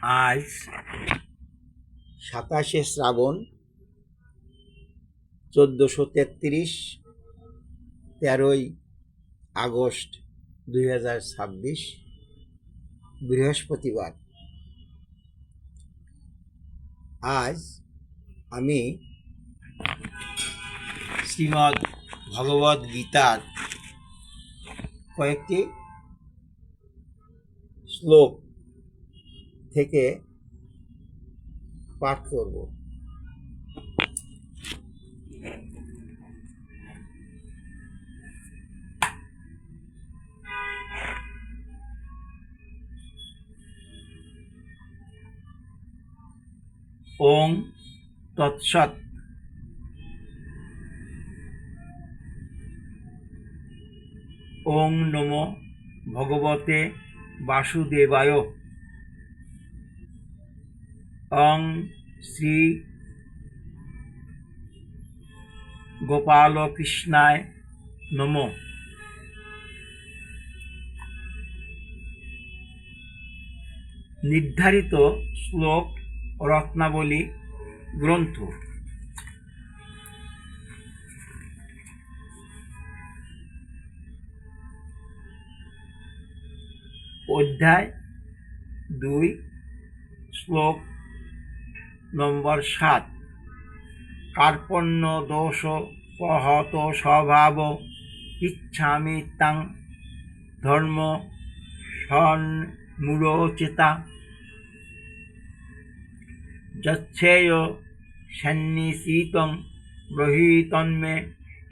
আজ 27শে শ্রাবণ 1433, 13ই আগস্ট 2026, বৃহস্পতিবার। আজ আমি শ্রীমদ্ ভগবদ গীতার কয়েকটি শ্লোক থেকে পাঠ করব। ওং তৎসৎ। ওং নমো ভগবতে বাসুদেবায়। ওং শ্রী গোপালকৃষ্ণায় নমো। নির্ধারিত শ্লোক রত্নাবলী গ্রন্থ। অধ্যায় 2, শ্লোক নম্বর 7। কার্পণ্য দোষ পহত স্বভাব ইচ্ছামি তাং ধর্ম সন্মূঢ়চেতা যচ্ছেয় সন্নিশিতং ব্রহীতন্মে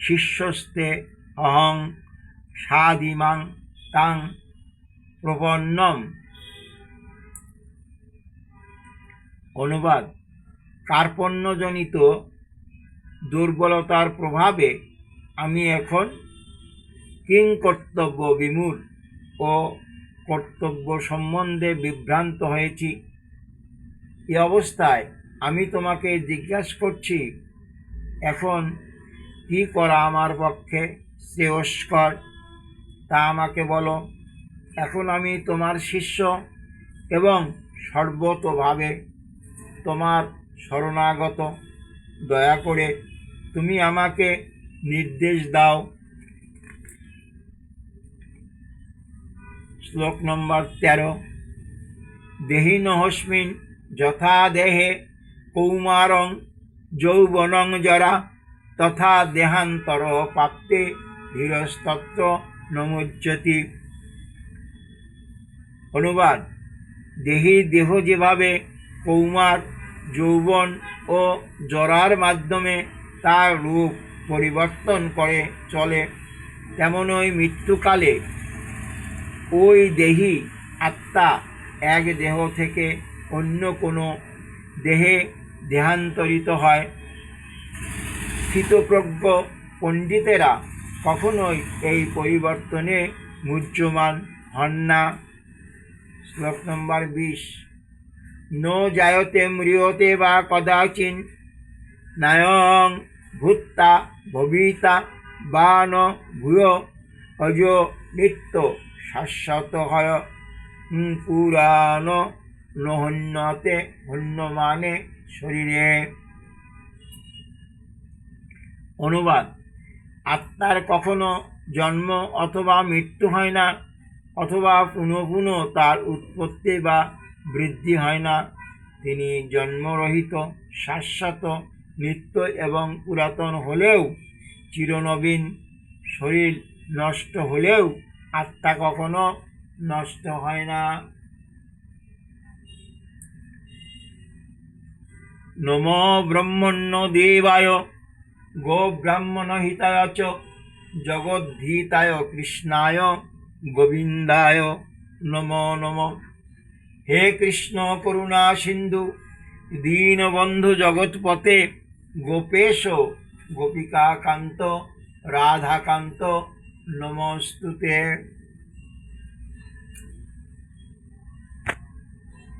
শিষ্যস্তে অহং সাধিমাং তাং প্রপন্নম। অনুবাদ: কার্পণ্যজনিত দুর্বলতার প্রভাবে আমি এখন কিংকর্তব্য বিমূঢ় ও কর্তব্য সম্বন্ধে বিভ্রান্ত হয়েছি। এ অবস্থায় আমি তোমাকে জিজ্ঞাসা করছি, এখন কি করা আমার পক্ষে শ্রেয়স্কর তা আমাকে বলো। এখন আমি তোমার শিষ্য এবং সর্বতোভাবে তোমার শরণাগত। দয়া করে তুমি আমাকে নির্দেশ দাও। শ্লোক নম্বর 13। দেহিনহস্মিন যথা দেহে কৌমারং যৌবনং জরা তথা দেহান্তর প্রাপ্তে ধীরস্তত্র নমুচ্যতি। অনুবাদ: দেহ যেভাবে কৌমার, যৌবন ও জরার মাধ্যমে তার রূপ পরিবর্তন করে চলে, তেমনই মৃত্যুকালে ওই দেহী আত্মা এক দেহ থেকে অন্য কোনো দেহে দেহান্তরিত হয়। স্থিতপ্রজ্ঞ পণ্ডিতেরা কখনোই এই পরিবর্তনে মুহ্যমান হন না। শ্লোক নম্বর 20। ন জায়তে ম্রিয়তে বা কদাচিন নায়ং ভূত্তা ভবিতা বা ন ভূয় অজো নিত্য শাশ্বত হয় পুরাণ নহন্যতে হন্যমানে শরীরে। অনুবাদ: আত্মার কখনো জন্ম অথবা মৃত্যু হয় না, অথবা পুনঃ পুনঃ তার উৎপত্তি বা বৃদ্ধি হয় না। তিনি জন্মরহিত, শাশ্বত, নিত্য এবং পুরাতন হলেও চিরনবীন। শরীর নষ্ট হলেও আত্মা কখনো নষ্ট হয় না। নমো ব্রহ্মণ্য দেবায় গো ব্রাহ্মণ হিতায় চ জগদ্ধিতায় কৃষ্ণায় গোবিন্দায় নমো নমঃ। হে কৃষ্ণ করুণা সিন্ধু দীনবন্ধু জগৎপতে গোপেশ গোপিকাকান্ত রাধাকান্ত নমস্তুতে।